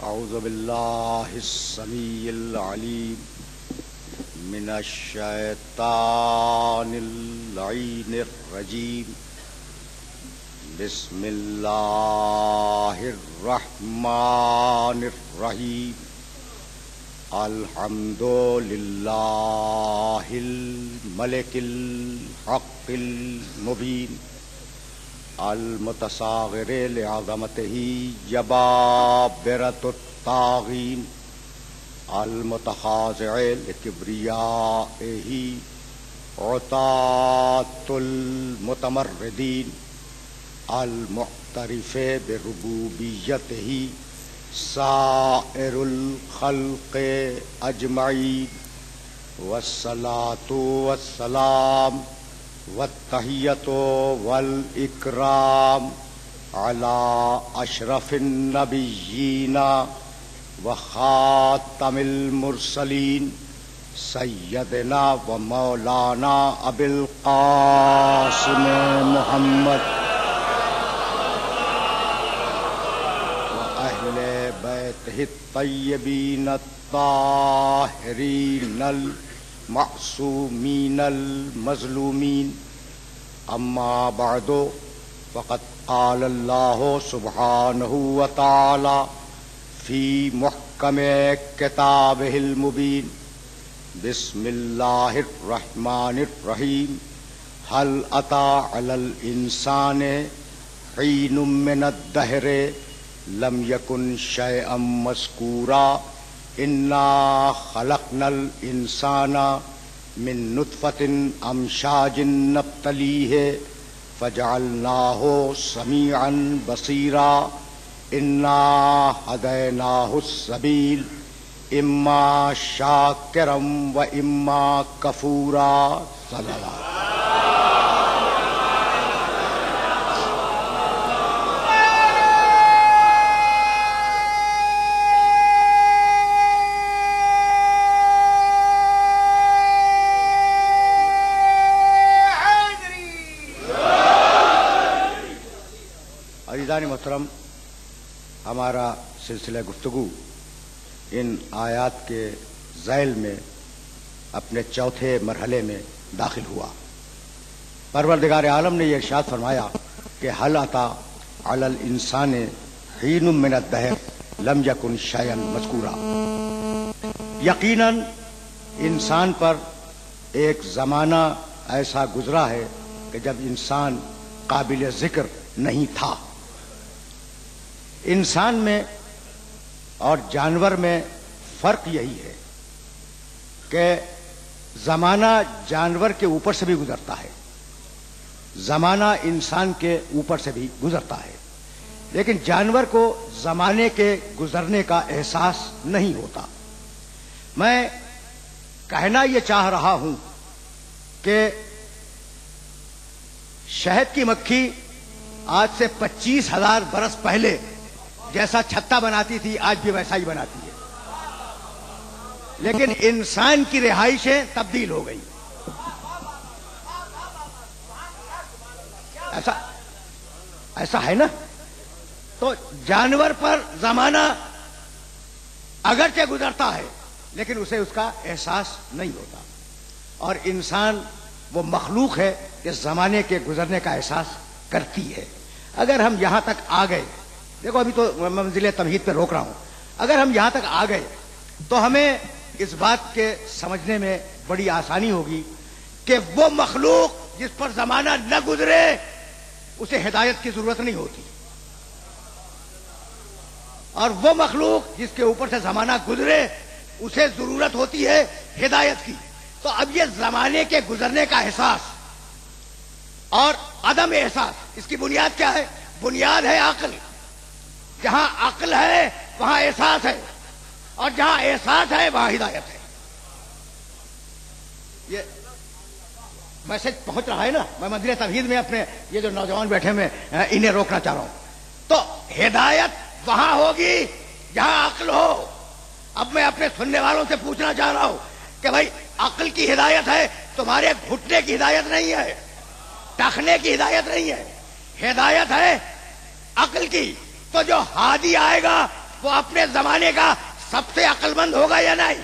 اعوذ باللہ السمیع العلیم من الشیطان اللعین الرجیم بسم اللہ الرحمن الرحیم الحمد للہ الملک الحق المبین المتصاغر لعظمته جبابرة الطاغین المتخاضع لكبریائه عتاة المتمردین المعترف بربوبیته سائر الخلق اجمعین والصلاة والسلام والتحیۃ والاکرام علی اشرف النبیین وخاتم المرسلین سیدنا و مولانا ابی القاسم محمد واہل بیتہ الطیبین الطاہرین المعصومین المظلومین اما بعد فقد قال اللہ سبحانہ وتعالی فی محکم کتابہ المبین بسم اللہ الرحمن الرحیم هل اتی علی الانسان حین من الدہر لم یکن شیئا مذکورا انا خلقنا الانسان من نطفۃ امشاج نبتلیہ فجعلناہ سمیعا بصیرا انا ہدیناہ السبیل اما شاکرا و اما کفورا صلی اللہ عزیزان محترم، ہمارا سلسلہ گفتگو ان آیات کے ذیل میں اپنے چوتھے مرحلے میں داخل ہوا۔ پروردگار عالم نے یہ ارشاد فرمایا کہ هل اتی علی الانسان حین من الدہر لم یکن شیئا مذکورا، یقیناً انسان پر ایک زمانہ ایسا گزرا ہے کہ جب انسان قابل ذکر نہیں تھا۔ انسان میں اور جانور میں فرق یہی ہے کہ زمانہ جانور کے اوپر سے بھی گزرتا ہے، زمانہ انسان کے اوپر سے بھی گزرتا ہے، لیکن جانور کو زمانے کے گزرنے کا احساس نہیں ہوتا۔ میں کہنا یہ چاہ رہا ہوں کہ شہد کی مکھی آج سے 25,000 برس پہلے جیسا چھتا بناتی تھی آج بھی ویسا ہی بناتی ہے، لیکن انسان کی رہائشیں تبدیل ہو گئی۔ ایسا ہے نا؟ تو جانور پر زمانہ اگرچہ گزرتا ہے لیکن اسے اس کا احساس نہیں ہوتا، اور انسان وہ مخلوق ہے کہ زمانے کے گزرنے کا احساس کرتی ہے۔ اگر ہم یہاں تک آ گئے، دیکھو ابھی تو منزل تمہید پہ روک رہا ہوں، اگر ہم یہاں تک آ گئے تو ہمیں اس بات کے سمجھنے میں بڑی آسانی ہوگی کہ وہ مخلوق جس پر زمانہ نہ گزرے اسے ہدایت کی ضرورت نہیں ہوتی، اور وہ مخلوق جس کے اوپر سے زمانہ گزرے اسے ضرورت ہوتی ہے ہدایت کی۔ تو اب یہ زمانے کے گزرنے کا احساس اور عدم احساس، اس کی بنیاد کیا ہے؟ بنیاد ہے عقل۔ جہاں عقل ہے وہاں احساس ہے، اور جہاں احساس ہے وہاں ہدایت ہے۔ یہ میسج پہنچ رہا ہے نا؟ میں منزل توحید میں اپنے یہ جو نوجوان بیٹھے میں انہیں روکنا چاہ رہا ہوں۔ تو ہدایت وہاں ہوگی جہاں عقل ہو۔ اب میں اپنے سننے والوں سے پوچھنا چاہ رہا ہوں کہ بھائی عقل کی ہدایت ہے، تمہارے گھٹنے کی ہدایت نہیں ہے، ٹخنے کی ہدایت نہیں ہے، ہدایت ہے عقل کی۔ تو جو ہادی آئے گا وہ اپنے زمانے کا سب سے عقل مند ہوگا یا نہیں؟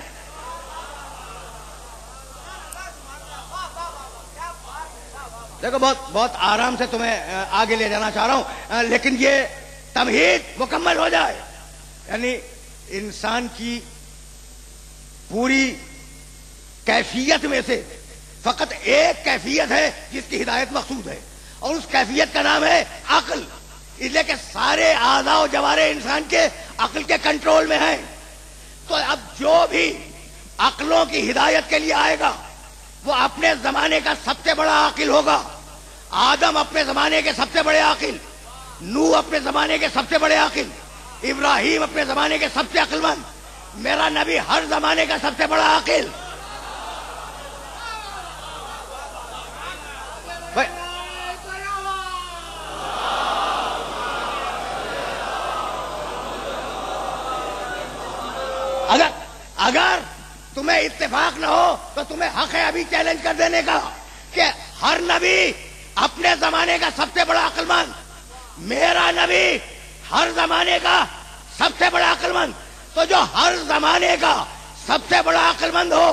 دیکھو بہت آرام سے تمہیں آگے لے جانا چاہ رہا ہوں، لیکن یہ تمہید مکمل ہو جائے. یعنی انسان کی پوری کیفیت میں سے فقط ایک کیفیت ہے جس کی ہدایت مقصود ہے، اور اس کیفیت کا نام ہے عقل. اس لیے کہ سارے اعضاء و جوارے انسان کے عقل کے کنٹرول میں ہیں. تو اب جو بھی عقلوں کی ہدایت کے لیے آئے گا وہ اپنے زمانے کا سب سے بڑا عاقل ہوگا. آدم اپنے زمانے کے سب سے بڑے عاقل، نوح اپنے زمانے کے سب سے بڑے عاقل، ابراہیم اپنے زمانے کے سب سے عقل مند، میرا نبی ہر زمانے کا سب سے بڑا عاقل. اگر تمہیں اتفاق نہ ہو تو تمہیں حق ہے ابھی چیلنج کر دینے کا کہ ہر نبی اپنے زمانے کا سب سے بڑا عقل مند، میرا نبی ہر زمانے کا سب سے بڑا عقل مند. تو جو ہر زمانے کا سب سے بڑا عقل مند ہو،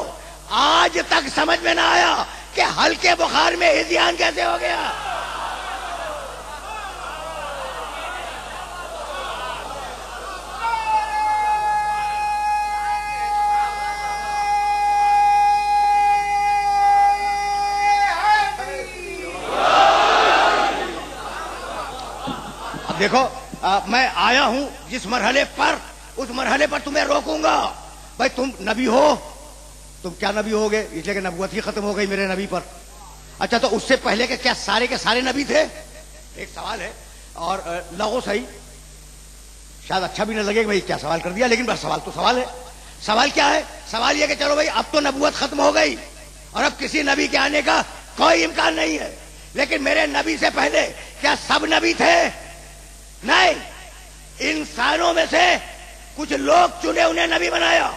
آج تک سمجھ میں نہ آیا کہ ہلکے بخار میں ہذیان کیسے ہو گیا. دیکھو میں آیا ہوں جس مرحلے پر، اس مرحلے پر تمہیں روکوں گا. بھائی تم نبی ہو، تم کیا نبی ہو گے؟ اس لیے کہ نبوت ہی ختم ہو گئی میرے نبی پر. اچھا تو اس سے پہلے کہ کیا سارے کے سارے نبی تھے؟ ایک سوال ہے، اور لغو صحیح شاید اچھا بھی نہ لگے کہ بھائی کیا سوال کر دیا، لیکن بس سوال تو سوال ہے. سوال کیا ہے؟ سوال یہ کہ چلو بھائی اب تو نبوت ختم ہو گئی اور اب کسی نبی کے آنے کا کوئی امکان نہیں ہے، لیکن میرے نبی سے پہلے کیا سب نبی تھے؟ نہیں، انسانوں میں سے کچھ لوگ چنے انہیں نبی بنایا.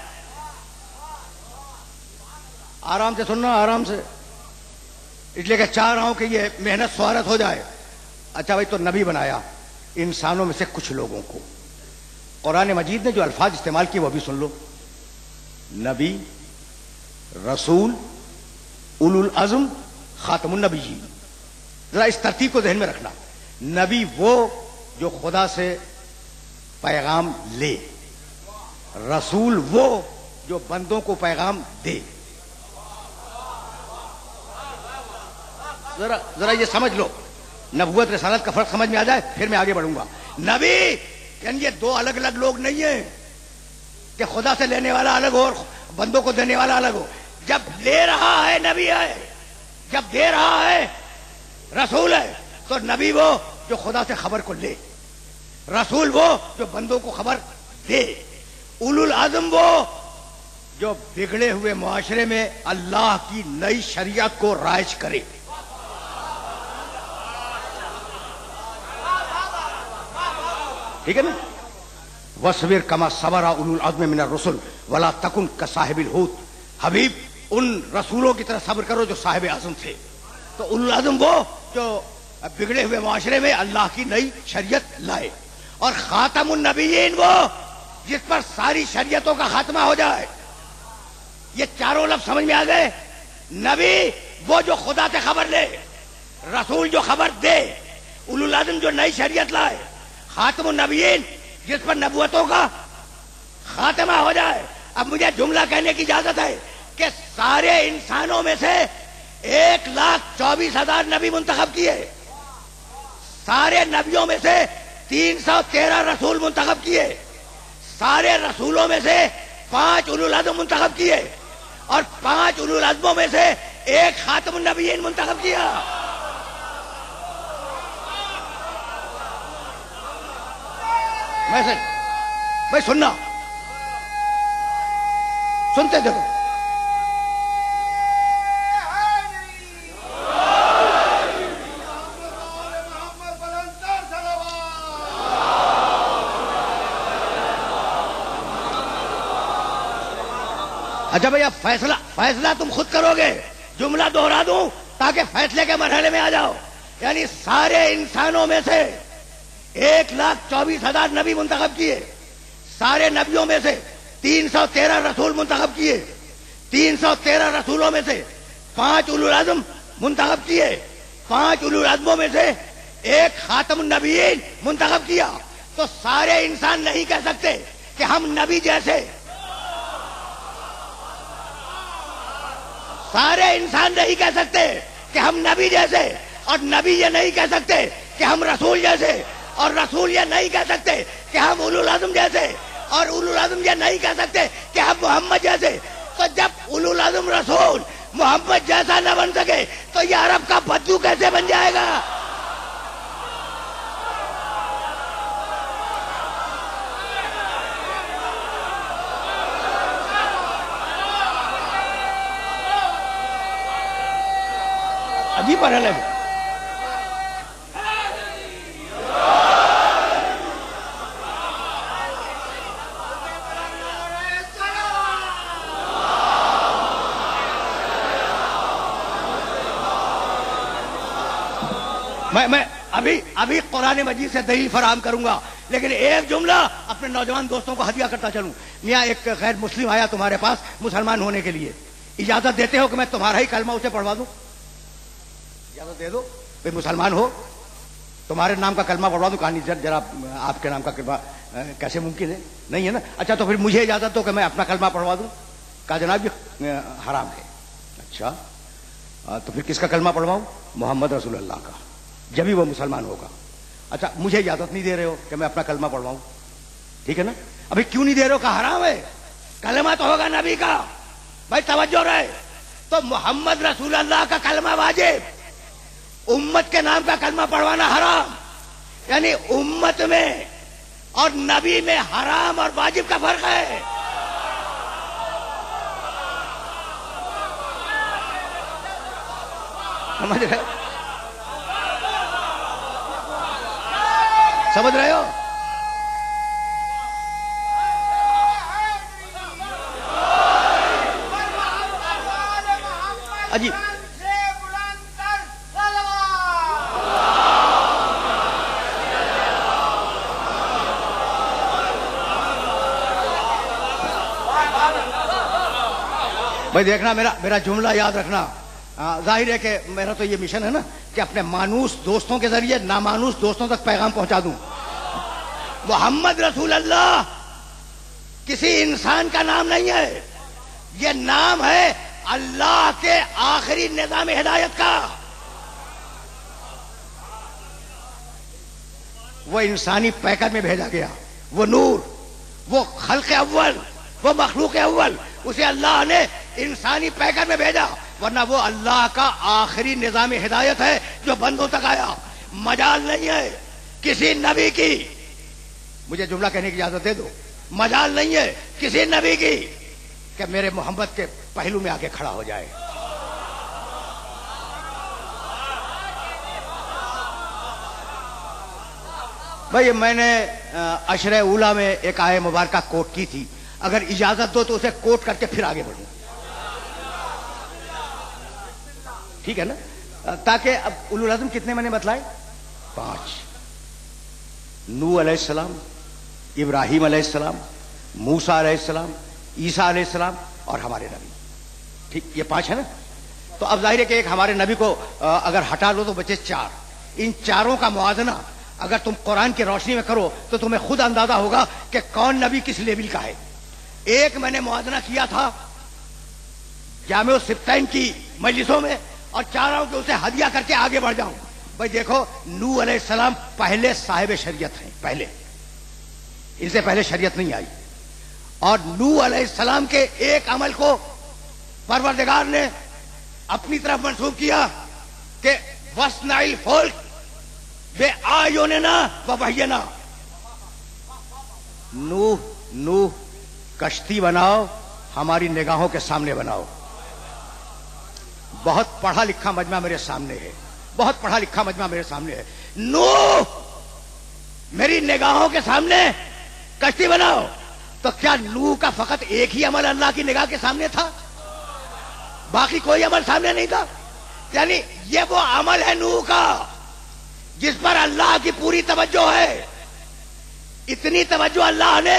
آرام سے سننا، آرام سے، اس لیے کہ چاہ رہا ہوں کہ یہ محنت سوارت ہو جائے. اچھا بھائی تو نبی بنایا انسانوں میں سے کچھ لوگوں کو. قرآن مجید نے جو الفاظ استعمال کیے وہ بھی سن لو: نبی، رسول، اولو العزم، خاتم النبیین. ذرا اس ترتیب کو ذہن میں رکھنا. نبی وہ جو خدا سے پیغام لے، رسول وہ جو بندوں کو پیغام دے. ذرا یہ سمجھ لو، نبوت رسالت کا فرق سمجھ میں آ جائے پھر میں آگے بڑھوں گا. نبی یعنی یہ دو الگ الگ لوگ نہیں ہیں کہ خدا سے لینے والا الگ ہو اور بندوں کو دینے والا الگ ہو. جب لے رہا ہے نبی ہے، جب دے رہا ہے رسول ہے. تو نبی وہ جو خدا سے خبر کو لے، رسول وہ جو بندوں کو خبر دے، اولو العزم وہ جو بگڑے ہوئے معاشرے میں اللہ کی نئی شریعت کو رائج کرے. ٹھیک ہے نا؟ وَاصْبِرْ كَمَا صَبَرَ أُولُو الْعَزْمِ مِنَ الرُّسُلِ وَلَا تَكُنْ كَصَاحِبِ الْحُوتِ. حبیب ان رسولوں کی طرح صبر کرو جو صاحب اعظم تھے. تو اولو العزم وہ جو بگڑے ہوئے معاشرے میں اللہ کی نئی شریعت لائے، اور خاتم النبیین وہ جس پر ساری شریعتوں کا خاتمہ ہو جائے. یہ چاروں لفظ سمجھ میں آ گئے؟ نبی وہ جو خدا سے خبر لے، رسول جو خبر دے، اولو العزم جو نئی شریعت لائے، خاتم النبیین جس پر نبوتوں کا خاتمہ ہو جائے. اب مجھے جملہ کہنے کی اجازت ہے کہ سارے انسانوں میں سے 1,24,000 نبی منتخب کیے، سارے نبیوں میں سے 313 رسول منتخب کیے، سارے رسولوں میں سے 5 اولو العزم منتخب کیے، اور 5 اولو العزموں میں سے ایک خاتم النبیین منتخب کیا. میسج بھائی سننا، سنتے دیکھو. اچھا بھئی اب فیصلہ تم خود کرو گے. جملہ دوہرا دوں تاکہ فیصلے کے مرحلے میں آ جاؤ. یعنی سارے انسانوں میں سے 1,24,000 نبی منتخب کیے، سارے نبیوں میں سے 313 رسول منتخب کیے، 313 رسولوں میں سے 5 اولو العزم منتخب کیے، 5 اولو العزموں میں سے ایک خاتم النبیین منتخب کیا. تو سارے انسان نہیں کہہ سکتے کہ ہم نبی جیسے، سارے انسان نہیں کہہ سکتے کہ ہم نبی جیسے، اور نبی یہ نہیں کہہ سکتے کہ ہم رسول جیسے، اور رسول یہ نہیں کہہ سکتے کہ ہم اولو العزم جیسے، اور اولو العزم یہ نہیں کہہ سکتے کہ ہم محمد جیسے. تو جب اولو العزم رسول محمد جیسا نہ بن سکے تو یہ عرب کا بدو کیسے بن جائے گا؟ عجیب مرحلہ ہے. میں ابھی قرآن مجید سے دلیل فراہم کروں گا، لیکن ایک جملہ اپنے نوجوان دوستوں کو ہدیہ کرتا چلوں. میاں ایک غیر مسلم آیا تمہارے پاس مسلمان ہونے کے لیے، اجازت دیتے ہو کہ میں تمہارا ہی کلمہ اسے پڑھوا دوں؟ اجازت دے دو بھائی، مسلمان ہو، تمہارے نام کا کلمہ پڑھوا دوں. کہا نہیں ذرا آپ کے نام کا کلمہ کیسے ممکن ہے؟ نہیں ہے نا. اچھا تو پھر مجھے اجازت دو کہ میں اپنا کلمہ پڑھوا دوں. کہا جناب یہ حرام ہے. اچھا تو پھر کس کا کلمہ پڑھواؤں؟ محمد رسول اللہ کا، جبھی وہ مسلمان ہوگا. اچھا مجھے اجازت نہیں دے رہے ہو کہ میں اپنا کلمہ پڑھواؤں، ٹھیک ہے نا. ابھی کیوں نہیں دے رہے ہو؟ کہ حرام ہے. کلمہ تو ہوگا نبی کا. بھائی توجہ رہے. تو محمد رسول اللہ کا کلمہ واجب، امت کے نام کا کلمہ پڑھوانا حرام. یعنی امت میں اور نبی میں حرام اور واجب کا فرق ہے. سمجھ رہے سمجھ رہے ہو؟ عجیب. بھائی دیکھنا، میرا جملہ یاد رکھنا. ظاہر ہے کہ میرا تو یہ مشن ہے نا کہ اپنے مانوس دوستوں کے ذریعے نامانوس دوستوں تک پیغام پہنچا دوں. محمد رسول اللہ کسی انسان کا نام نہیں ہے، یہ نام ہے اللہ کے آخری نظام ہدایت کا. وہ انسانی پیکر میں بھیجا گیا، وہ نور، وہ خلق اول، وہ مخلوق اول، اسے اللہ نے انسانی پیکر میں بھیجا. ورنہ وہ اللہ کا آخری نظام ہدایت ہے جو بندوں تک آیا. مجال نہیں ہے کسی نبی کی، مجھے جملہ کہنے کی اجازت دے دو، مجال نہیں ہے کسی نبی کی کہ میرے محمد کے پہلو میں آ کے کھڑا ہو جائے. بھائی میں نے عشر اولا میں ایک آیہ مبارکہ کوٹ کی تھی، اگر اجازت دو تو اسے کوٹ کر کے پھر آگے بڑھوں، ٹھیک ہے نا. تاکہ اب اولو العزم کتنے میں نے بتلائے؟ 5. نوح علیہ السلام، ابراہیم علیہ السلام، موسیٰ علیہ السلام، عیسیٰ علیہ السلام اور ہمارے نبی. ٹھیک، یہ 5 ہے نا. تو اب ظاہر ہے کہ ایک ہمارے نبی کو اگر ہٹا لو تو بچے 4. ان چاروں کا موازنہ اگر تم قرآن کی روشنی میں کرو تو تمہیں خود اندازہ ہوگا کہ کون نبی کس لیول کا ہے. ایک میں نے موازنہ کیا تھا جامع السبتین کی مجلسوں میں، اور چاہ رہا ہوں کہ اسے ہدیہ کر کے آگے بڑھ جاؤں. بھائی دیکھو، نوح علیہ السلام پہلے صاحب شریعت ہیں، پہلے، ان سے پہلے شریعت نہیں آئی. اور نوح علیہ السلام کے ایک عمل کو پروردگار نے اپنی طرف منسوب کیا کہ وَاصْنَعِ الْفُلْكَ بِأَعْيُنِنَا وَوَحْيِنَا. نوح کشتی بناؤ، ہماری نگاہوں کے سامنے بناؤ. بہت پڑھا لکھا مجمع میرے سامنے ہے، بہت پڑھا لکھا مجمع میرے سامنے ہے. نوح میری نگاہوں کے سامنے کشتی بناؤ. تو کیا نوح کا فقط ایک ہی عمل اللہ کی نگاہ کے سامنے تھا؟ باقی کوئی عمل سامنے نہیں تھا؟ یعنی یہ وہ عمل ہے نوح کا جس پر اللہ کی پوری توجہ ہے. اتنی توجہ اللہ نے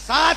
7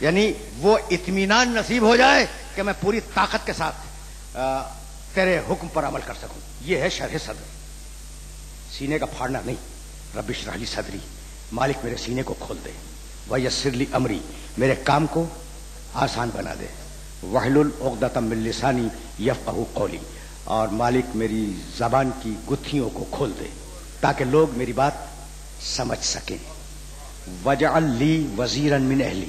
یعنی وہ اطمینان نصیب ہو جائے کہ میں پوری طاقت کے ساتھ تیرے حکم پر عمل کر سکوں. یہ ہے شرح صدر، سینے کا پھاڑنا نہیں. رب اشرح لی صدری، مالک میرے سینے کو کھول دے. ویسر لی امری، میرے کام کو آسان بنا دے. واحلل عقدۃ من لسانی یفقہوا قولی، اور مالک میری زبان کی گتھیوں کو کھول دے تاکہ لوگ میری بات سمجھ سکیں. وجعل لی وزیرا من اہلی،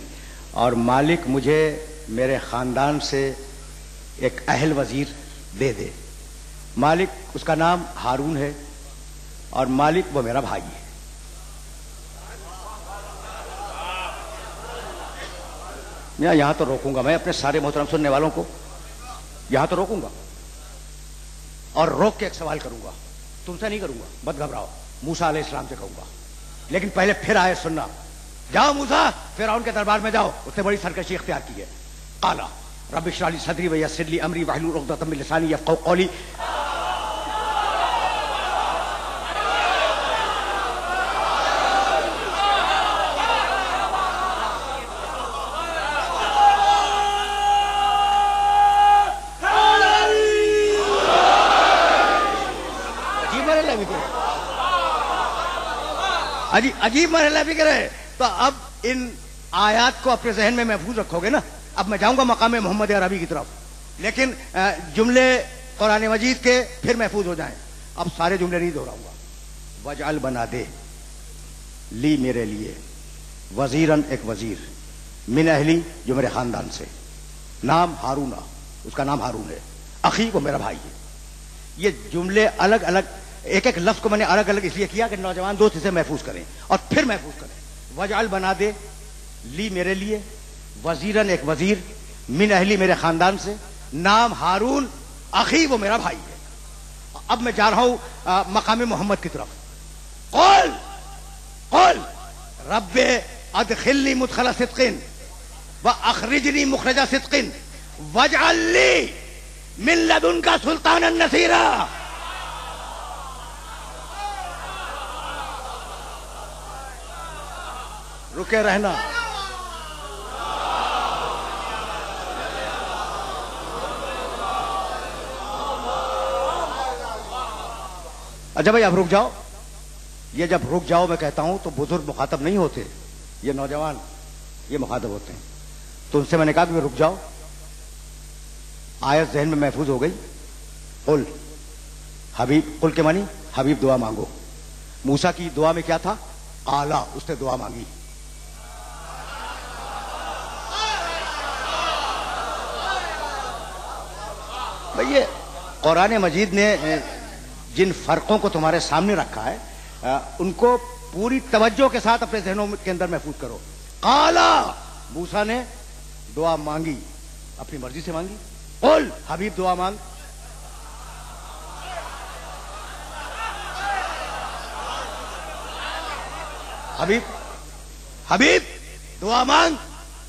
اور مالک مجھے میرے خاندان سے ایک اہل وزیر دے دے. مالک اس کا نام ہارون ہے، اور مالک وہ میرا بھائی ہے. یہاں تو روکوں گا، میں اپنے سارے محترم سننے والوں کو یہاں تو روکوں گا اور روک کے ایک سوال کروں گا. تم سے نہیں کروں گا، مت گھبراؤ. موسیٰ علیہ السلام سے کہوں گا، لیکن پہلے پھر آئے سننا. جاؤ موسیٰ، فرعون کے دربار میں جاؤ، اس نے بڑی سرکشی اختیار کی ہے. قال رب اشرح لی صدری ویسر لی امری واحلل عقدۃ من لسانی یفقہوا قولی. عجیب مرحلہ بھی کرے. تو اب ان آیات کو اپنے ذہن میں محفوظ رکھو گے نا. اب میں جاؤں گا مقام محمد عربی کی طرف، لیکن جملے قرآن مجید کے پھر محفوظ ہو جائیں. اب سارے جملے نہیں دہراؤں گا. وجعل بنا دے لی میرے لیے وزیرن ایک وزیر من اہلی جو میرے خاندان سے. نام ہارون، اس کا نام ہارون ہے. اخی وہ میرا بھائی ہے. یہ جملے الگ الگ، ایک ایک لفظ کو میں نے الگ الگ اس لیے کیا کہ نوجوان دوست اسے محفوظ کریں اور پھر محفوظ کریں. وجعل بنا دے لی میرے لیے وزیرن ایک وزیر من اہلی میرے خاندان سے. نام ہارون، اخی وہ میرا بھائی ہے. اب میں جا رہا ہوں مقام محمد کی طرف. قول قول رب ادخلنی مدخل صدق واخرجنی مخرج صدق واجعل لی من لدنک سلطانا نصیرا. رکے رہنا. اچھا بھائی اب رک جاؤ. یہ جب رک جاؤ میں کہتا ہوں تو بزرگ مخاطب نہیں ہوتے، یہ نوجوان یہ مخاطب ہوتے ہیں. تو ان سے میں نے کہا کہ رک جاؤ. آیت ذہن میں محفوظ ہو گئی. قل حبیب، قل کے معنی حبیب دعا مانگو. موسیٰ کی دعا میں کیا تھا؟ قالا، اس نے دعا مانگی. بھئی یہ قرآن مجید نے جن فرقوں کو تمہارے سامنے رکھا ہے ان کو پوری توجہ کے ساتھ اپنے ذہنوں کے اندر محفوظ کرو. قالا، موسیٰ نے دعا مانگی، اپنی مرضی سے مانگی. قل حبیب دعا مانگ. حبیب دعا مانگ.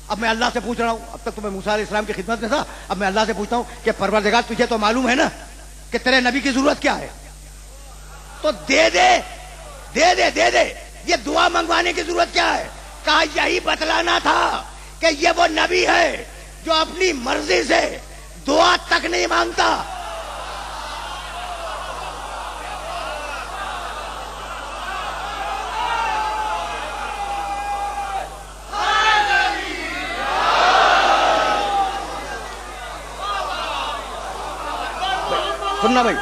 اب میں اللہ سے پوچھ رہا ہوں، اب تک تو میں موسیٰ علیہ السلام کی خدمت میں تھا، اب میں اللہ سے پوچھتا ہوں کہ پروردگار تجھے تو معلوم ہے نا کہ تیرے نبی کی ضرورت کیا ہے، تو دے دے دے دے دے دے. یہ دعا منگوانے کی ضرورت کیا ہے؟ کہا یہی بتلانا تھا کہ یہ وہ نبی ہے جو اپنی مرضی سے دعا تک نہیں مانگتا. سننا بھائی،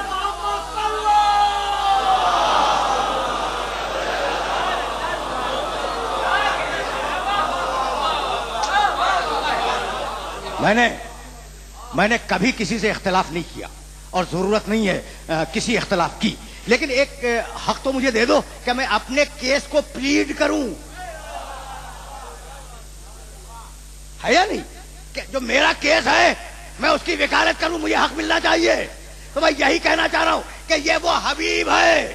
میں نے کبھی کسی سے اختلاف نہیں کیا اور ضرورت نہیں ہے کسی اختلاف کی، لیکن ایک حق تو مجھے دے دو کہ میں اپنے کیس کو پلیڈ کروں. ہے یا نہیں کہ جو میرا کیس ہے میں اس کی وکالت کروں، مجھے حق ملنا چاہیے. تو میں یہی کہنا چاہ رہا ہوں کہ یہ وہ حبیب ہے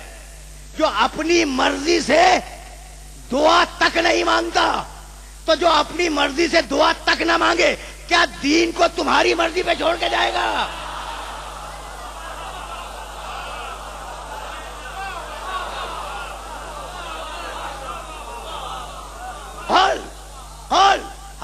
جو اپنی مرضی سے دعا تک نہیں مانگتا. تو جو اپنی مرضی سے دعا تک نہ مانگے، کیا دین کو تمہاری مرضی پہ چھوڑ کے جائے گا؟ قل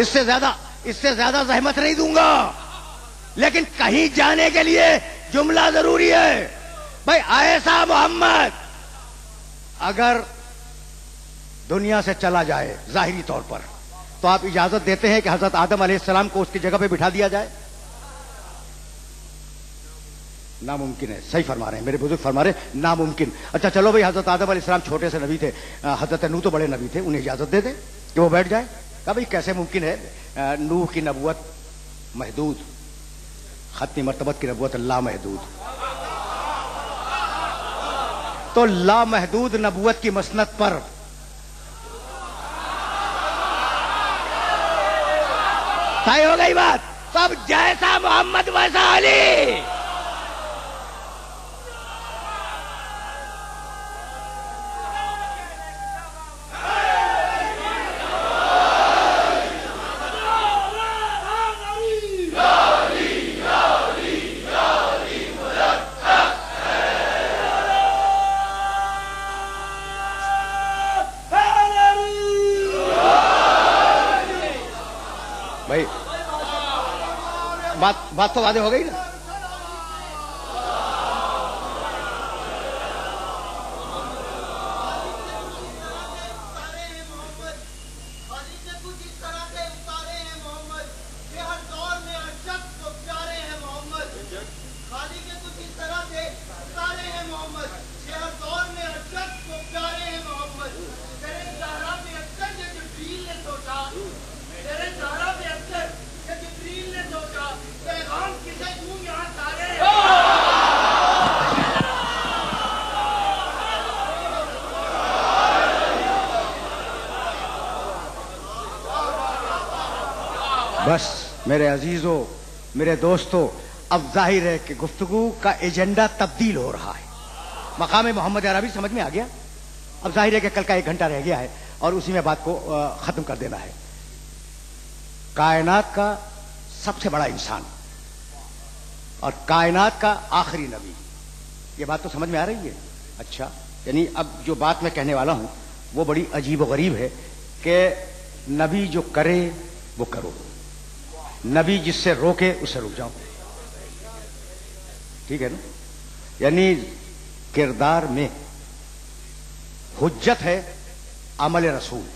اس سے زیادہ زحمت نہیں دوں گا، لیکن کہیں جانے کے لیے جملہ ضروری ہے. بھائی ایسا محمد اگر دنیا سے چلا جائے ظاہری طور پر تو آپ اجازت دیتے ہیں کہ حضرت آدم علیہ السلام کو اس کی جگہ پہ بٹھا دیا جائے؟ ناممکن ہے. صحیح فرما رہے ہیں میرے بزرگ، فرما رہے ہیں ناممکن. اچھا چلو بھائی، حضرت آدم علیہ السلام چھوٹے سے نبی تھے، حضرت نوح تو بڑے نبی تھے، انہیں اجازت دے دیں کہ وہ بیٹھ جائے. کہا بھائی کیسے ممکن ہے؟ نوح کی نبوت محدود، ختم مرتبت کی نبوت لامحدود. تو لامحدود نبوت کی مسند پر طے ہو گئی بات. تب جیسا محمد ویسا علی. بھائی بات تو واضح ہو گئی نا. بس میرے عزیزوں، میرے دوستوں، اب ظاہر ہے کہ گفتگو کا ایجنڈا تبدیل ہو رہا ہے. مقام محمد عربی سمجھ میں آ گیا. اب ظاہر ہے کہ کل کا 1 گھنٹہ رہ گیا ہے اور اسی میں بات کو ختم کر دینا ہے. کائنات کا سب سے بڑا انسان اور کائنات کا آخری نبی، یہ بات تو سمجھ میں آ رہی ہے؟ اچھا، یعنی اب جو بات میں کہنے والا ہوں وہ بڑی عجیب و غریب ہے کہ نبی جو کرے وہ کرو، نبی جس سے روکے اس سے رک جاؤ. ٹھیک ہے نا؟ یعنی کردار میں حجت ہے عمل رسول،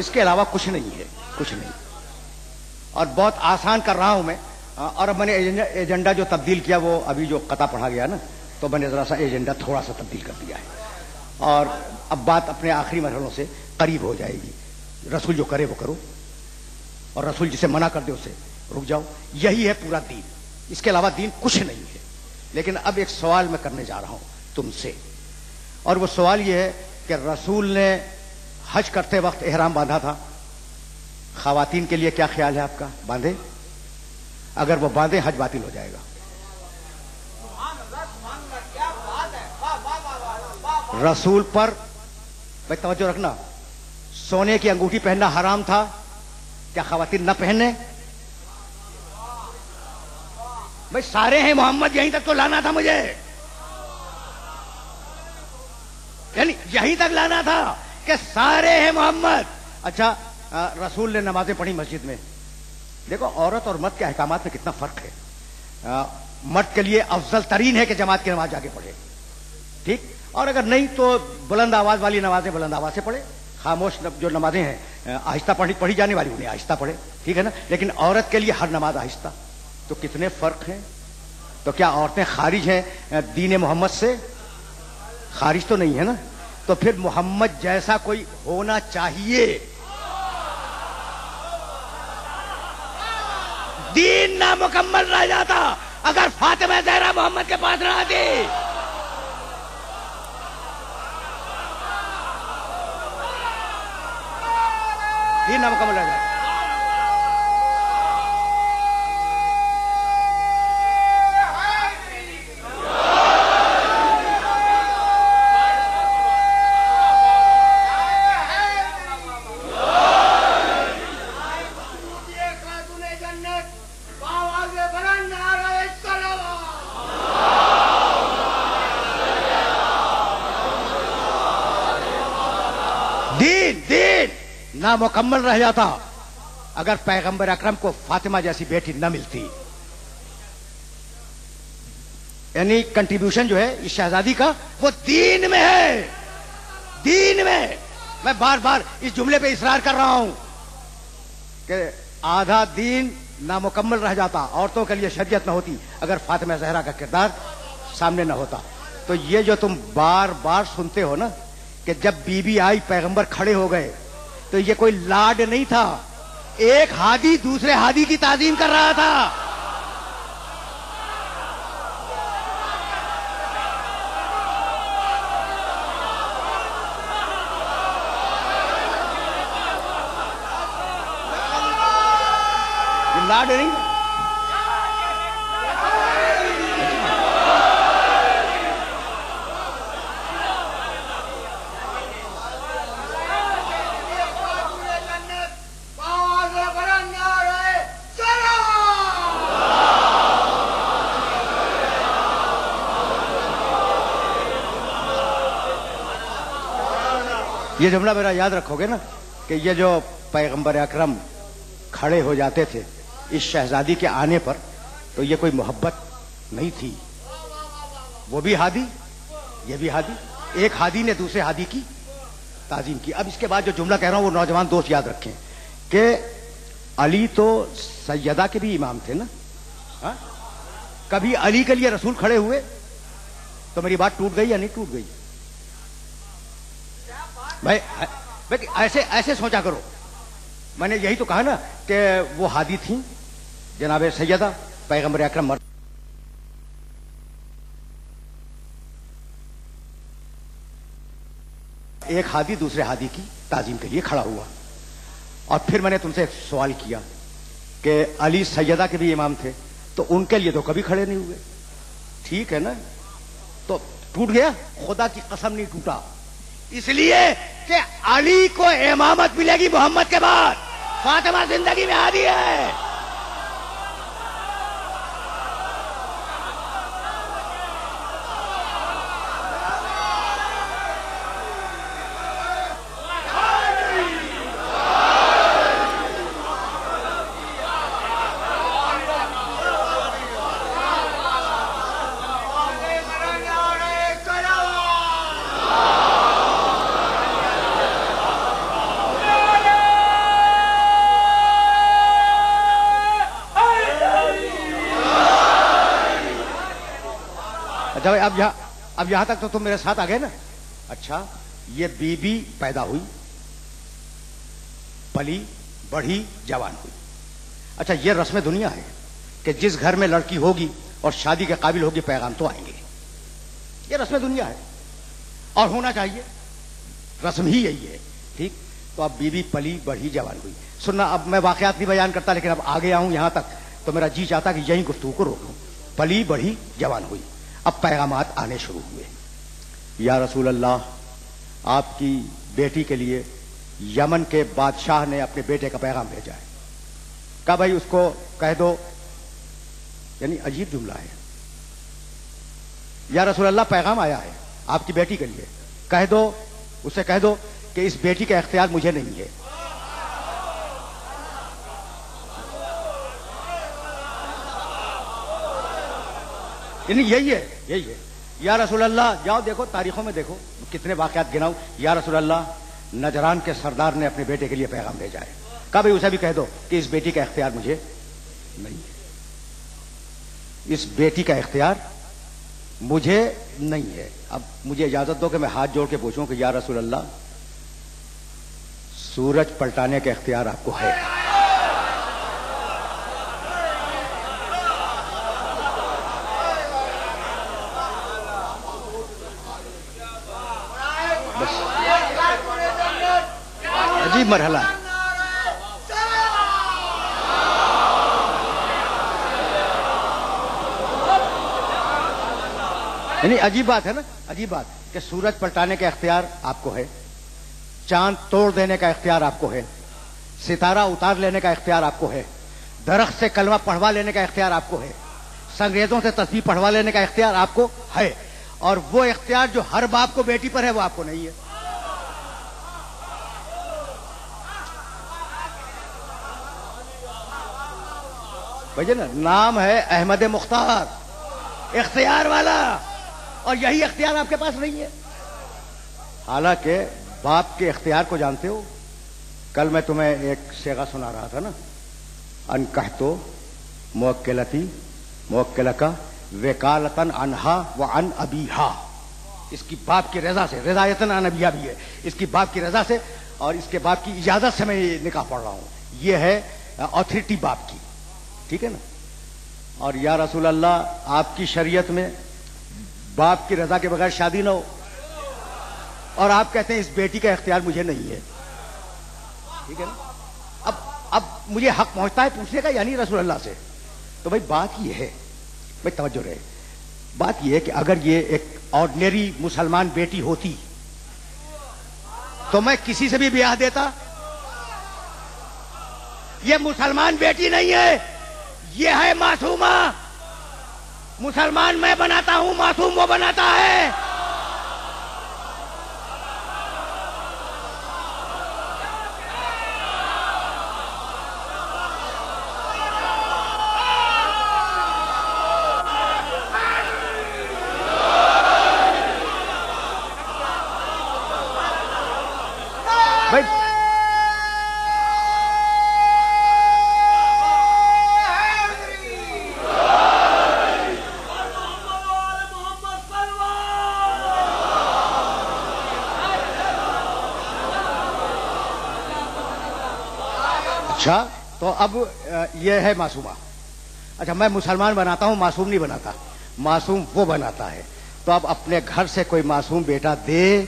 اس کے علاوہ کچھ نہیں ہے، کچھ نہیں. اور بہت آسان کر رہا ہوں میں. اور اب میں نے ایجنڈا جو تبدیل کیا وہ ابھی جو قطع پڑھا گیا نا، تو میں نے ذرا سا ایجنڈا تھوڑا سا تبدیل کر دیا ہے اور اب بات اپنے آخری مرحلوں سے قریب ہو جائے گی. رسول جو کرے وہ کرو اور رسول جسے منع کر دے اسے رک جاؤ. یہی ہے پورا دین، اس کے علاوہ دین کچھ نہیں ہے. لیکن اب ایک سوال میں کرنے جا رہا ہوں تم سے، اور وہ سوال یہ ہے کہ رسول نے حج کرتے وقت احرام باندھا تھا. خواتین کے لیے کیا خیال ہے آپ کا؟ باندھے؟ اگر وہ باندھے حج باطل ہو جائے گا. رسول پر بھائی توجہ رکھنا، سونے کی انگوٹھی پہننا حرام تھا، کیا خواتین نہ پہننے؟ بھائی سارے ہیں محمد، یہیں تک تو لانا تھا مجھے، یعنی یہیں تک لانا تھا کہ سارے ہیں محمد. اچھا، رسول نے نمازیں پڑھی مسجد میں. دیکھو عورت اور مرد کے احکامات میں کتنا فرق ہے. مرد کے لیے افضل ترین ہے کہ جماعت کی نماز جا کے پڑھے، ٹھیک، اور اگر نہیں تو بلند آواز والی نمازیں بلند آواز سے پڑھے، خاموش جو نمازیں ہیں آہستہ پڑھی جانے والی انہیں آہستہ پڑھے، ٹھیک ہے نا. لیکن عورت کے لیے ہر نماز آہستہ. تو کتنے فرق ہیں. تو کیا عورتیں خارج ہیں دین محمد سے؟ خارج تو نہیں ہے نا. تو پھر محمد جیسا کوئی ہونا چاہیے. دین نامکمل رہ جاتا اگر فاطمہ زہرا محمد کے پاس نہ آتی. دین نامکمل رہ جاتا. نامکمل رہ جاتا اگر پیغمبر اکرم کو فاطمہ جیسی بیٹی نہ ملتی. یعنی کنٹریبیوشن جو ہے اس شہزادی کا وہ دین میں ہے. دین میں بار بار اس جملے پہ اصرار کر رہا ہوں کہ آدھا دین نامکمل رہ جاتا، عورتوں کے لیے شریعت نہ ہوتی اگر فاطمہ زہرا کا کردار سامنے نہ ہوتا. تو یہ جو تم بار بار سنتے ہو نا کہ جب بی بی آئی پیغمبر کھڑے ہو گئے، تو یہ کوئی لاڈ نہیں تھا، ایک ہادی دوسرے ہادی کی تعظیم کر رہا تھا. لاڈ نہیں. یہ جملہ میرا یاد رکھو گے نا کہ یہ جو پیغمبر اکرم کھڑے ہو جاتے تھے اس شہزادی کے آنے پر، تو یہ کوئی محبت نہیں تھی. وہ بھی ہادی، یہ بھی ہادی، ایک ہادی نے دوسرے ہادی کی تعظیم کی. اب اس کے بعد جو جملہ کہہ رہا ہوں وہ نوجوان دوست یاد رکھیں کہ علی تو سیدہ کے بھی امام تھے نا. ہاں؟ کبھی علی کے لیے رسول کھڑے ہوئے تو میری بات ٹوٹ گئی یا نہیں ٹوٹ گئی؟ بھائی ایسے سوچا کرو. میں نے یہی تو کہا نا کہ وہ ہادی تھیں جناب سیدہ پیغمبر اکرم. ایک ہادی دوسرے ہادی کی تعظیم کے لیے کھڑا ہوا. اور پھر میں نے تم سے ایک سوال کیا کہ علی سیدہ کے بھی امام تھے تو ان کے لیے تو کبھی کھڑے نہیں ہوئے. ٹھیک ہے نا؟ تو ٹوٹ گیا؟ خدا کی قسم نہیں ٹوٹا. اس لیے کہ علی کو امامت ملے گی محمد کے بعد. فاطمہ زندگی میں ہادی ہے. اب یہاں تک تو تم میرے ساتھ آ گئے نا. اچھا، یہ بی بی پیدا ہوئی، پلی بڑھی، جوان ہوئی. اچھا، یہ رسم دنیا ہے کہ جس گھر میں لڑکی ہوگی اور شادی کے قابل ہوگی پیغام تو آئیں گے. یہ رسم دنیا ہے اور ہونا چاہیے. رسم ہی یہی ہے. ٹھیک. تو اب بی بی پلی بڑھی جوان ہوئی. سننا، اب میں واقعات نہیں بیان کرتا لیکن اب آ گیا ہوں یہاں تک تو میرا جی چاہتا کہ یہیں گفتگو کو روک لوں. پلی بڑھی جوان ہوئی. اب پیغامات آنے شروع ہوئے. یا رسول اللہ، آپ کی بیٹی کے لیے یمن کے بادشاہ نے اپنے بیٹے کا پیغام بھیجا ہے. کہا بھائی اس کو کہہ دو. یعنی عجیب جملہ ہے. یا رسول اللہ، پیغام آیا ہے آپ کی بیٹی کے لیے، کہہ دو، اسے کہہ دو کہ اس بیٹی کا اختیار مجھے نہیں ہے. یعنی یہی ہے. یا رسول اللہ، جاؤ دیکھو تاریخوں میں دیکھو کتنے واقعات گناؤ. یا رسول اللہ، نجران کے سردار نے اپنے بیٹے کے لیے پیغام بھیجا ہے. کہا بھائی اسے بھی کہہ دو کہ اس بیٹی کا اختیار مجھے نہیں ہے. اس بیٹی کا اختیار مجھے نہیں ہے. اب مجھے اجازت دو کہ میں ہاتھ جوڑ کے پوچھوں کہ یا رسول اللہ، سورج پلٹانے کا اختیار آپ کو ہے؟ عجیب مرحلہ ہے. یعنی عجیب بات ہے نا، عجیب بات کہ سورج پلٹانے کا اختیار آپ کو ہے، چاند توڑ دینے کا اختیار آپ کو ہے، ستارہ اتار لینے کا اختیار آپ کو ہے، درخت سے کلمہ پڑھوا لینے کا اختیار آپ کو ہے، سنگریزوں سے تسبیح پڑھوا لینے کا اختیار آپ کو ہے. اور وہ اختیار جو ہر باپ کو بیٹی پر ہے وہ آپ کو نہیں ہے. بھائی نا، نام ہے احمد مختار، اختیار والا، اور یہی اختیار آپ کے پاس نہیں ہے. حالانکہ باپ کے اختیار کو جانتے ہو. کل میں تمہیں ایک صیغہ سنا رہا تھا نا، انکحتو موکلتی موکلکا وکالتن عنہا وعن ابیہا. اس کی باپ کی رضا سے، رضایتن عن ابیہا بھی ہے، اس کی باپ کی رضا سے اور اس کے باپ کی اجازت سے میں یہ نکاح پڑھ رہا ہوں. یہ ہے اتھارٹی باپ کی، ٹھیک ہے نا. اور یا رسول اللہ، آپ کی شریعت میں باپ کی رضا کے بغیر شادی نہ ہو، اور آپ کہتے ہیں اس بیٹی کا اختیار مجھے نہیں ہے. ٹھیک ہے نا. اب مجھے حق پہنچتا ہے پوچھنے کا، یعنی رسول اللہ سے. تو بھائی بات یہ ہے، بھائی توجہ رہے، بات یہ ہے کہ اگر یہ ایک آرڈنری مسلمان بیٹی ہوتی تو میں کسی سے بھی بیاہ دیتا. یہ مسلمان بیٹی نہیں ہے، یہ ہے معصومہ. مسلمان میں بناتا ہوں، معصوم وہ بناتا ہے. بھائی اچھا، تو اب یہ ہے معصومہ. اچھا، میں مسلمان بناتا ہوں، معصوم نہیں بناتا. معصوم وہ بناتا ہے. تو اب اپنے گھر سے کوئی معصوم بیٹا دے.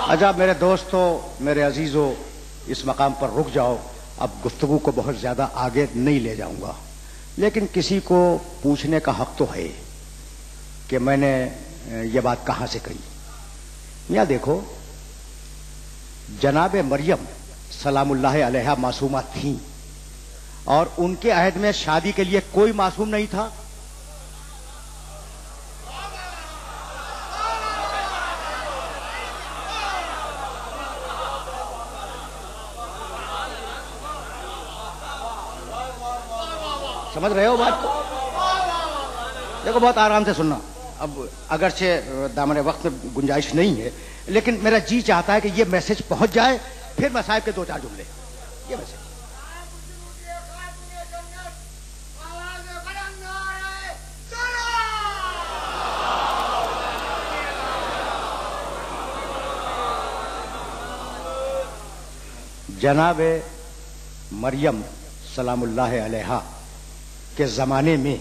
اچھا میرے دوستو، میرے عزیزو، اس مقام پر رک جاؤ. اب گفتگو کو بہت زیادہ آگے نہیں لے جاؤں گا، لیکن کسی کو پوچھنے کا حق تو ہے کہ میں نے یہ بات کہاں سے کہی. یا دیکھو، جناب مریم سلام اللہ علیہا معصومہ تھیں، اور ان کے عہد میں شادی کے لیے کوئی معصوم نہیں تھا. سمجھ رہے ہو بات کو؟ دیکھو بہت آرام سے سننا. اب اگرچہ دامن وقت میں گنجائش نہیں ہے، لیکن میرا جی چاہتا ہے کہ یہ میسج پہنچ جائے، پھر میں صاحب کے دو چار جملے. یہ میسج جناب مریم سلام اللہ علیہا کے زمانے میں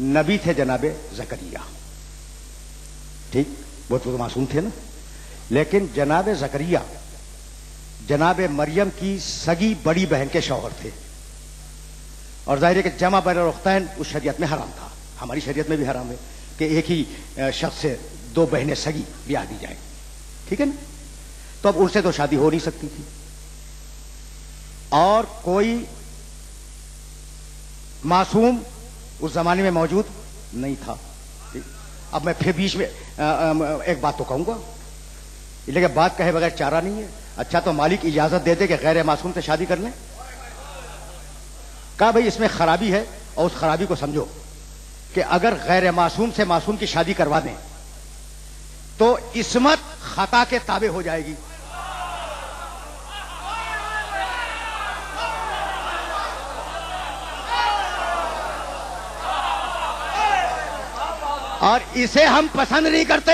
نبی تھے جناب زکریا. ٹھیک، وہ تو معصوم تھے نا. لیکن جناب زکریا جناب مریم کی سگی بڑی بہن کے شوہر تھے، اور ظاہر ہے کہ جمع بین الاختین اس شریعت میں حرام تھا. ہماری شریعت میں بھی حرام ہے کہ ایک ہی شخص سے دو بہنیں سگی بیاہ دی جائیں. ٹھیک ہے نا. تو اب ان سے تو شادی ہو نہیں سکتی تھی، اور کوئی معصوم اس زمانے میں موجود نہیں تھا. اب میں پھر بیچ میں ایک بات تو کہوں گا، لیکن بات کہے بغیر چارہ نہیں ہے. اچھا، تو مالک اجازت دے دے کہ غیر معصوم سے شادی کر لیں؟ کہا بھائی اس میں خرابی ہے، اور اس خرابی کو سمجھو کہ اگر غیر معصوم سے معصوم کی شادی کروا دیں تو عصمت خطا کے تابع ہو جائے گی. اور اسے ہم پسند نہیں کرتے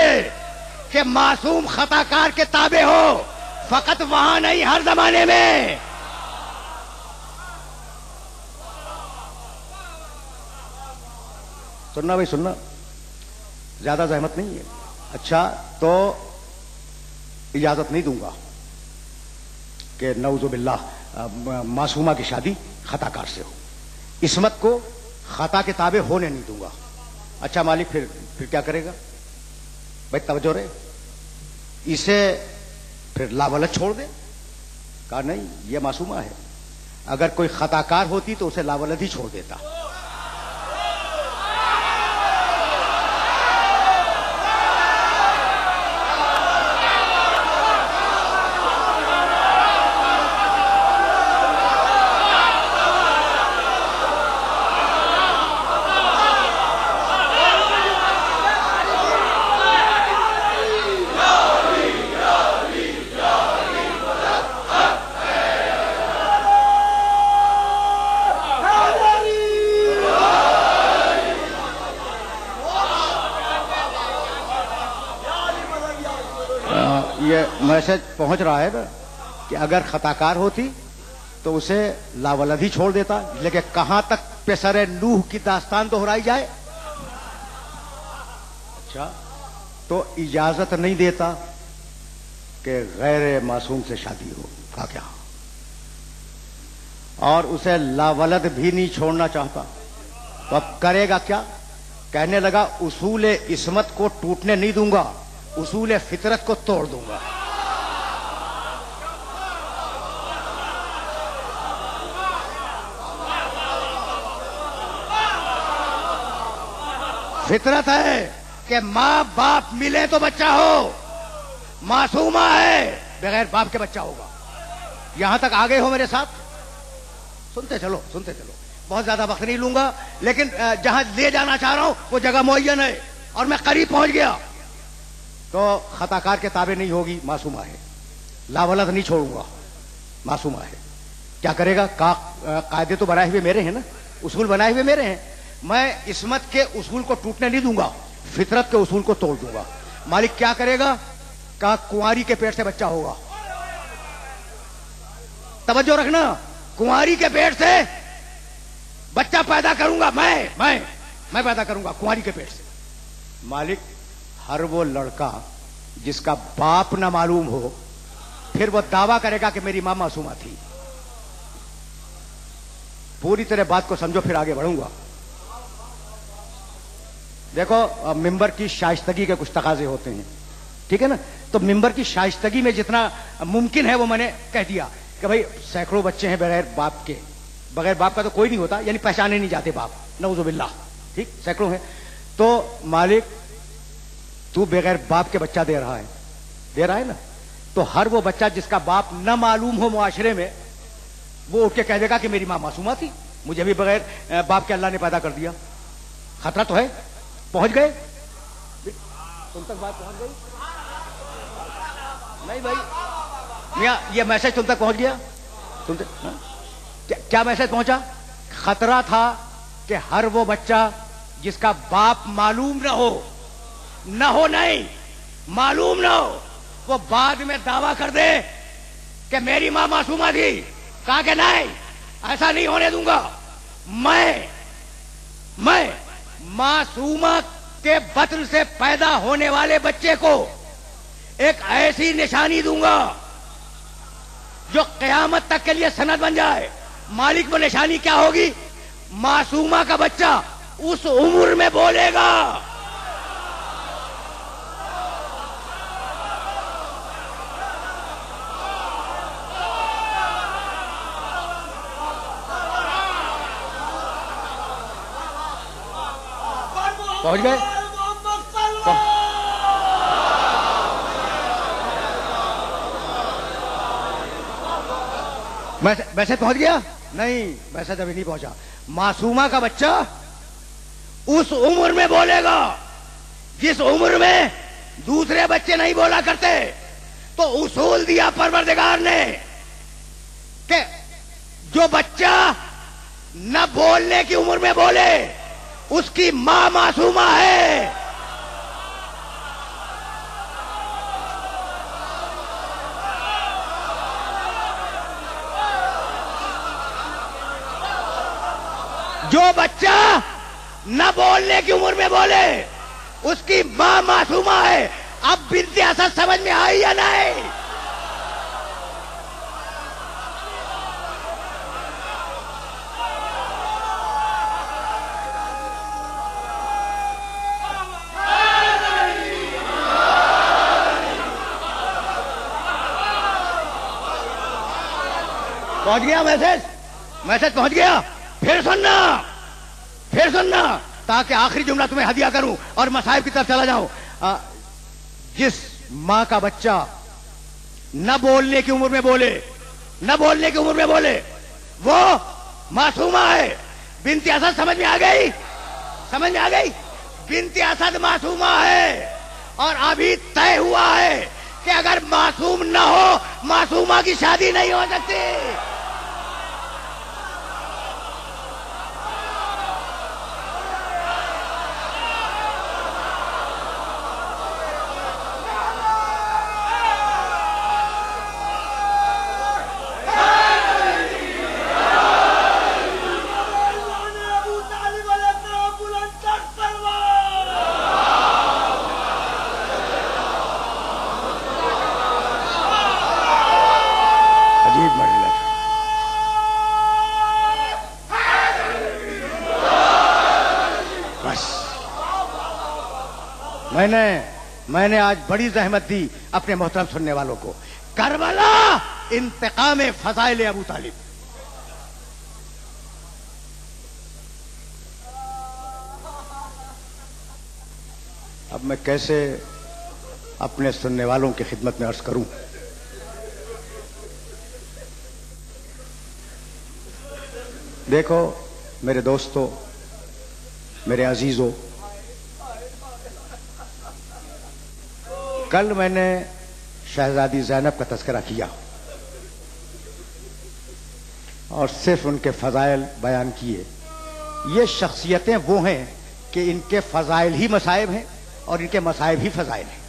کہ معصوم خطا کار کے تابع ہو، فقط وہاں نہیں، ہر زمانے میں. سننا بھائی سننا، زیادہ زحمت نہیں ہے. اچھا، تو اجازت نہیں دوں گا کہ نعوذ باللہ معصومہ کی شادی خطا کار سے ہو. عصمت کو خطا کے تابع ہونے نہیں دوں گا. اچھا مالک پھر کیا کرے گا؟ بھائی توجہ رہے. اسے پھر لاولد چھوڑ دے. کہا نہیں یہ معصومہ ہے. اگر کوئی خطا کار ہوتی تو اسے لاولد ہی چھوڑ دیتا. یہ میسج پہنچ رہا ہے نا کہ اگر خطا کار ہوتی تو اسے لاولد ہی چھوڑ دیتا. لیکن کہاں تک پسر نوح کی داستان دہرائی جائے. اچھا تو اجازت نہیں دیتا کہ غیر معصوم سے شادی ہو. کہا کیا؟ اور اسے لاولد بھی نہیں چھوڑنا چاہتا. تو اب کرے گا کیا؟ کہنے لگا اصول عصمت کو ٹوٹنے نہیں دوں گا, اصول فطرت کو توڑ دوں گا. فطرت ہے کہ ماں باپ ملے تو بچہ ہو. معصومہ ہے بغیر باپ کے بچہ ہوگا. یہاں تک آگے ہو میرے ساتھ؟ سنتے چلو سنتے چلو. بہت زیادہ وقت نہیں لوں گا, لیکن جہاں لے جانا چاہ رہا ہوں وہ جگہ معین ہے اور میں قریب پہنچ گیا. تو خطا کار کے تابع نہیں ہوگی, معصومہ ہے. لاولد نہیں چھوڑوں گا, معصومہ ہے. کیا کرے گا؟ قاعدے تو بنائے ہوئے میرے ہیں نا, اصول بنائے ہوئے میرے ہیں. میں عصمت کے اصول کو ٹوٹنے نہیں دوں گا, فطرت کے اصول کو توڑ دوں گا. مالک کیا کرے گا؟ کہا کنواری کے پیٹ سے بچہ ہوگا. توجہ رکھنا, کنواری کے پیٹ سے بچہ پیدا کروں گا. میں پیدا کروں گا کنواری کے پیٹ سے. مالک ہر وہ لڑکا جس کا باپ نہ معلوم ہو پھر وہ دعویٰ کرے گا کہ میری ماں معصومہ تھی. پوری طرح بات کو سمجھو پھر آگے بڑھوں گا. دیکھو ممبر کی شائستگی کے کچھ تقاضے ہوتے ہیں, ٹھیک ہے نا. تو ممبر کی شائستگی میں جتنا ممکن ہے وہ میں نے کہہ دیا کہ بھائی سینکڑوں بچے ہیں بغیر باپ کے. بغیر باپ کا تو کوئی نہیں ہوتا, یعنی پہچانے نہیں جاتے باپ, نعوذ باللہ. ٹھیک, سینکڑوں ہیں. تو مالک تو بغیر باپ کے بچہ دے رہا ہے نا. تو ہر وہ بچہ جس کا باپ نہ معلوم ہو معاشرے میں, وہ اٹھ کے کہہ دے گا کہ میری ماں معصومہ تھی, مجھے بھی بغیر باپ کے اللہ نے پیدا کر دیا. خطرہ تو ہے. پہنچ گئے؟ تم تک بات پہنچ گئی؟ نہیں بھائی میاں, یہ میسج تم تک پہنچ گیا؟ تم تک کیا میسج پہنچا؟ خطرہ تھا کہ ہر وہ بچہ جس کا باپ معلوم نہ ہو نہیں معلوم نہ ہو, وہ بعد میں دعویٰ کر دے کہ میری ماں معصومہ تھی. کہا کہ نہیں, ایسا نہیں ہونے دوں گا. میں معصومہ کے بطن سے پیدا ہونے والے بچے کو ایک ایسی نشانی دوں گا جو قیامت تک کے لیے سند بن جائے. مالک وہ نشانی کیا ہوگی؟ معصومہ کا بچہ اس عمر میں بولے گا. پہنچ گئے؟ ویسے پہنچ گیا؟ نہیں, ویسے ابھی نہیں پہنچا. معصومہ کا بچہ اس عمر میں بولے گا جس عمر میں دوسرے بچے نہیں بولا کرتے. تو اصول دیا پروردگار نے کہ جو بچہ نہ بولنے کی عمر میں بولے اس کی ماں معصومہ ہے. جو بچہ نہ بولنے کی عمر میں بولے اس کی ماں معصومہ ہے. اب بنت اسد سمجھ میں آئی یا نہیں؟ پہنچ گیا میسج پہنچ گیا. پھر سننا تاکہ آخری جملہ تمہیں ہدیہ کروں اور مصائب کی طرف چلا جاؤں. جس ماں کا بچہ نہ بولنے کی عمر میں بولے وہ معصومہ ہے. بنت اسد سمجھ میں آ گئی؟ بنت اسد معصومہ ہے اور ابھی طے ہوا ہے کہ اگر معصوم نہ ہو معصومہ کی شادی نہیں ہو سکتی. میں نے آج بڑی زحمت دی اپنے محترم سننے والوں کو. کربلا انتقام فضائل ابو طالب. اب میں کیسے اپنے سننے والوں کی خدمت میں عرض کروں. دیکھو میرے دوستو، میرے عزیزو، کل میں نے شہزادی زینب کا تذکرہ کیا اور صرف ان کے فضائل بیان کیے. یہ شخصیتیں وہ ہیں کہ ان کے فضائل ہی مصائب ہیں اور ان کے مصائب ہی فضائل ہیں.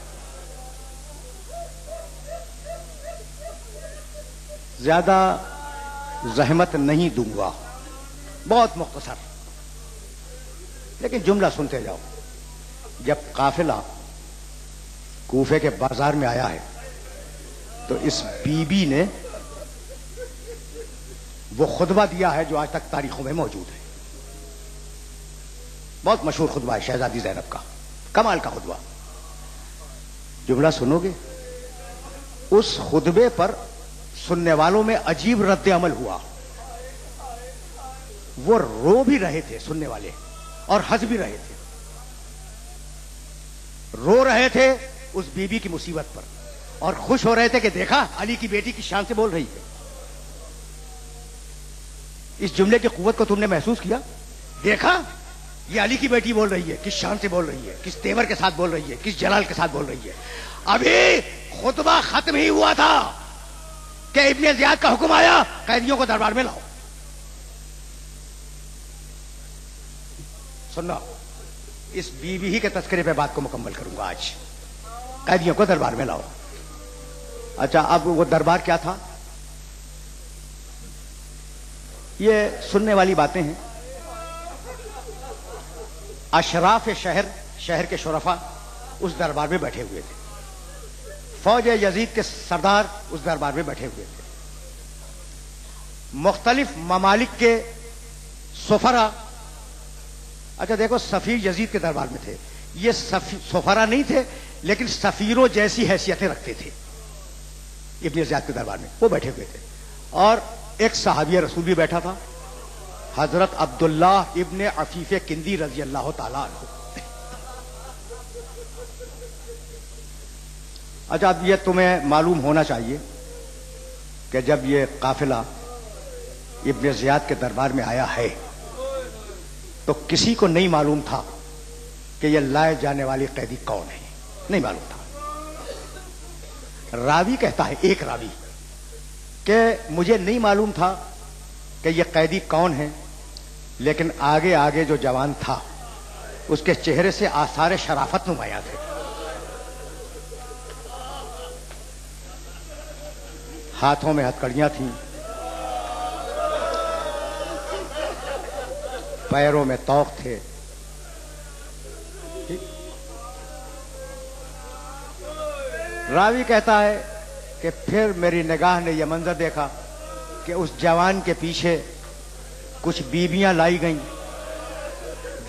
زیادہ زحمت نہیں دوں گا، بہت مختصر، لیکن جملہ سنتے جاؤ. جب قافلہ کوفے کے بازار میں آیا ہے تو اس بی بی نے وہ خطبہ دیا ہے جو آج تک تاریخوں میں موجود ہے. بہت مشہور خطبہ ہے شہزادی زینب کا، کمال کا خطبہ. جملہ سنو گے. اس خطبے پر سننے والوں میں عجیب رد عمل ہوا. وہ رو بھی رہے تھے سننے والے اور ہنس بھی رہے تھے. رو رہے تھے اس بی بی کی مصیبت پر اور خوش ہو رہے تھے کہ دیکھا علی کی بیٹی کی شان سے بول رہی ہے. اس جملے کی قوت کو تم نے محسوس کیا؟ دیکھا یہ علی کی بیٹی بول رہی ہے، کس شان سے بول رہی ہے، کس تیور کے ساتھ بول رہی ہے، کس جلال کے ساتھ بول رہی ہے. ابھی خطبہ ختم ہی ہوا تھا کہ ابن زیاد کا حکم آیا قیدیوں کو دربار میں لاؤ. سننا، اس بیوی ہی کے تذکرے پہ بات کو مکمل کروں گا آج. قیدیوں کو دربار میں لاؤ. اچھا، اب وہ دربار کیا تھا؟ یہ سننے والی باتیں ہیں. اشراف شہر کے شرفا اس دربار میں بیٹھے ہوئے تھے. فوج یزید کے سردار اس دربار میں بیٹھے ہوئے تھے. مختلف ممالک کے سفرا. اچھا دیکھو، سفیر یزید کے دربار میں تھے. یہ سفرا نہیں تھے لیکن سفیروں جیسی حیثیتیں رکھتے تھے. ابن زیاد کے دربار میں وہ بیٹھے ہوئے تھے اور ایک صحابی رسول بھی بیٹھا تھا، حضرت عبداللہ ابن عفیف کندی رضی اللہ تعالیٰ عنہ. اچھا، اب یہ تمہیں معلوم ہونا چاہیے کہ جب یہ قافلہ ابن زیاد کے دربار میں آیا ہے تو کسی کو نہیں معلوم تھا کہ یہ لائے جانے والی قیدی کون ہے. نہیں معلوم تھا. راوی کہتا ہے، ایک راوی، کہ مجھے نہیں معلوم تھا کہ یہ قیدی کون ہے، لیکن آگے آگے جو جوان تھا اس کے چہرے سے آثار شرافت نمایاں تھے. ہاتھوں میں ہتھکڑیاں تھیں، پیروں میں طوق تھے. راوی کہتا ہے کہ پھر میری نگاہ نے یہ منظر دیکھا کہ اس جوان کے پیچھے کچھ بیویاں لائی گئیں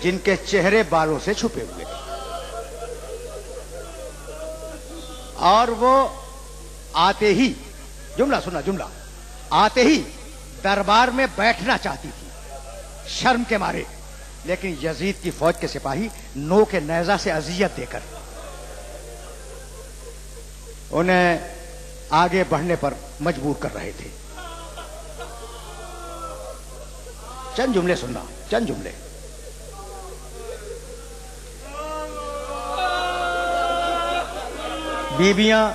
جن کے چہرے بالوں سے چھپے ہوئے تھے، اور وہ آتے ہی، جملہ سنا، جملہ، آتے ہی دربار میں بیٹھنا چاہتی تھی شرم کے مارے، لیکن یزید کی فوج کے سپاہی نو کے نیزہ سے اذیت دے کر انہیں آگے بڑھنے پر مجبور کر رہے تھے۔ چند جملے سننا، چند جملے۔ بیویاں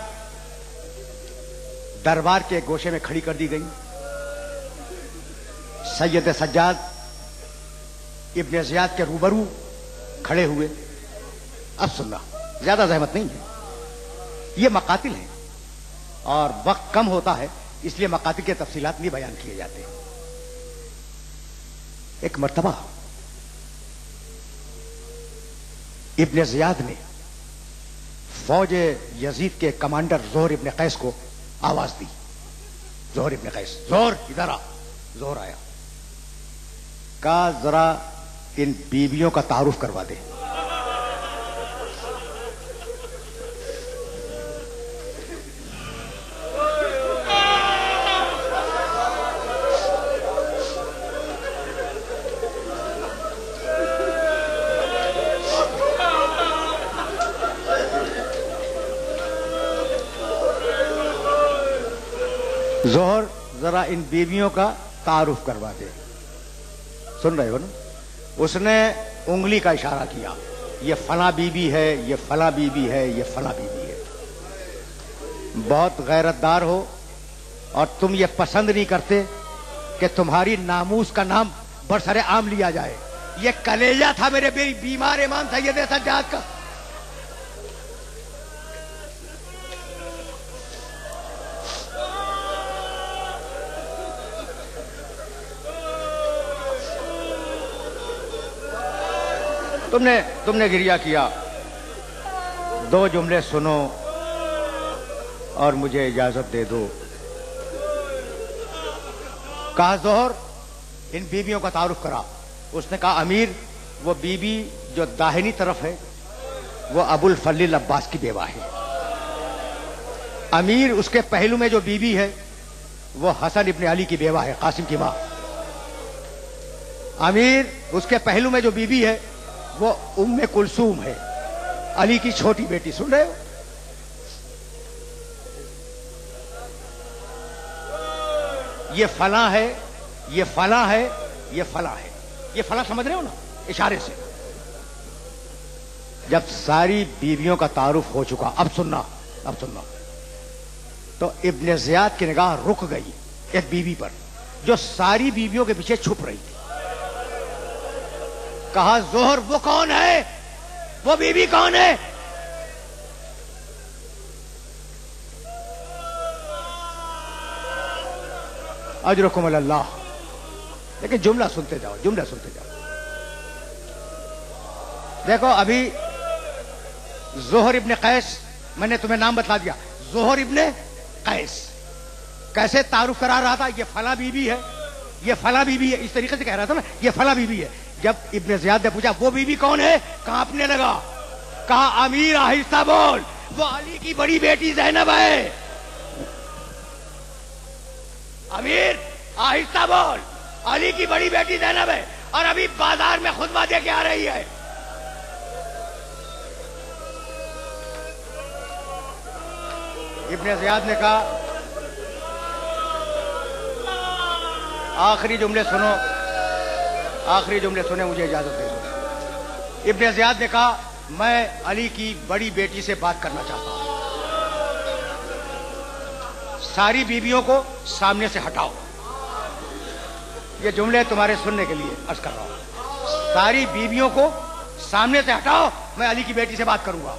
دربار کے گوشے میں کھڑی کر دی گئیں۔ سید سجاد ابن زیاد کے روبرو کھڑے ہوئے۔ اب سننا، زیادہ زحمت نہیں ہے، یہ مقاتل ہیں اور وقت کم ہوتا ہے، اس لیے مقاتل کے تفصیلات نہیں بیان کیے جاتے۔ ایک مرتبہ ابن زیاد نے فوج یزید کے کمانڈر زہر ابن قیس کو آواز دی۔ زہر ابن قیس، زہر ادھر آ۔ زہر آیا، کہا ذرا ان بیویوں کا تعارف کروا دے۔ زہر ذرا ان بیویوں کا تعارف کروا دے۔ سن رہے ہو نا؟ اس نے انگلی کا اشارہ کیا، یہ فلاں بی بی ہے، یہ فلاں بی بی ہے، یہ فلاں بی بی ہے۔ بہت غیرت دار ہو اور تم یہ پسند نہیں کرتے کہ تمہاری ناموس کا نام برسر عام لیا جائے۔ یہ کلیجہ تھا میرے بیمار امام سید سجاد کا۔ تم نے گریہ کیا۔ دو جملے سنو اور مجھے اجازت دے دو۔ کہا زہر ان بیویوں کا تعارف کرا۔ اس نے کہا امیر، وہ بی بی جو داہنی طرف ہے وہ ابو الفضل عباس کی بیوہ ہے۔ امیر، اس کے پہلو میں جو بی بی ہے وہ حسن ابن علی کی بیوہ ہے، قاسم کی ماں۔ امیر، اس کے پہلو میں جو بی بی ہے وہ ام کلثوم ہے، علی کی چھوٹی بیٹی۔ سن رہے ہو؟ یہ فلاں ہے، یہ فلاں ہے، یہ فلاں ہے۔ یہ فلاں سمجھ رہے ہو نا؟ اشارے سے۔ جب ساری بیویوں کا تعارف ہو چکا، اب سننا تو ابن زیاد کی نگاہ رک گئی ایک بیوی پر جو ساری بیویوں کے پیچھے چھپ رہی تھی۔ کہا زہر وہ کون ہے؟ وہ بی بی کون ہے؟ اجرکم اللہ۔ لیکن جملہ سنتے جاؤ، جملہ سنتے جاؤ۔ دیکھو ابھی زہر ابن قیس، میں نے تمہیں نام بتلا دیا، زہر ابن قیس کیسے تعارف کرا رہا تھا؟ یہ فلاں بی بی ہے، یہ فلاں بی بی ہے، اس طریقے سے کہہ رہا تھا نا، یہ فلاں بی بی ہے۔ جب ابن زیاد نے پوچھا وہ بی بی کون ہے، کانپنے لگا۔ کہا امیر آہستہ بول، وہ علی کی بڑی بیٹی زینب ہے۔ امیر آہستہ بول، علی کی بڑی بیٹی زینب ہے اور ابھی بازار میں خطبہ دے کے آ رہی ہے۔ ابن زیاد نے کہا آخری جملے سنو، آخری جملے سنے، مجھے اجازت دے دو۔ ابن زیاد نے کہا میں علی کی بڑی بیٹی سے بات کرنا چاہتا ہوں، ساری بیویوں کو سامنے سے ہٹاؤ۔ یہ جملے تمہارے سننے کے لیے عرض کر رہا ہوں۔ ساری بیویوں کو سامنے سے ہٹاؤ، میں علی کی بیٹی سے بات کروں گا۔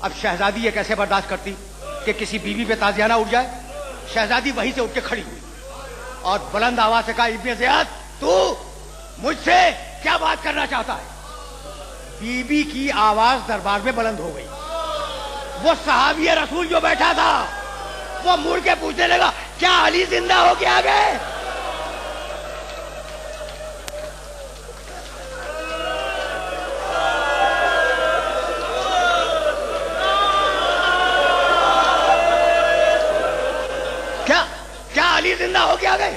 اب شہزادی یہ کیسے برداشت کرتی کہ کسی بیوی پہ تازیانہ اٹھ جائے؟ شہزادی وہیں سے اٹھ کے کھڑی ہوئی اور بلند آواز سے کہا ابن زیاد تو مجھ سے کیا بات کرنا چاہتا ہے؟ بی بی کی آواز دربار میں بلند ہو گئی۔ وہ صحابی رسول جو بیٹھا تھا وہ مڑ کے پوچھنے لگا کیا علی زندہ ہو کے آ گئے؟ کیا علی زندہ ہو کے آ گئے؟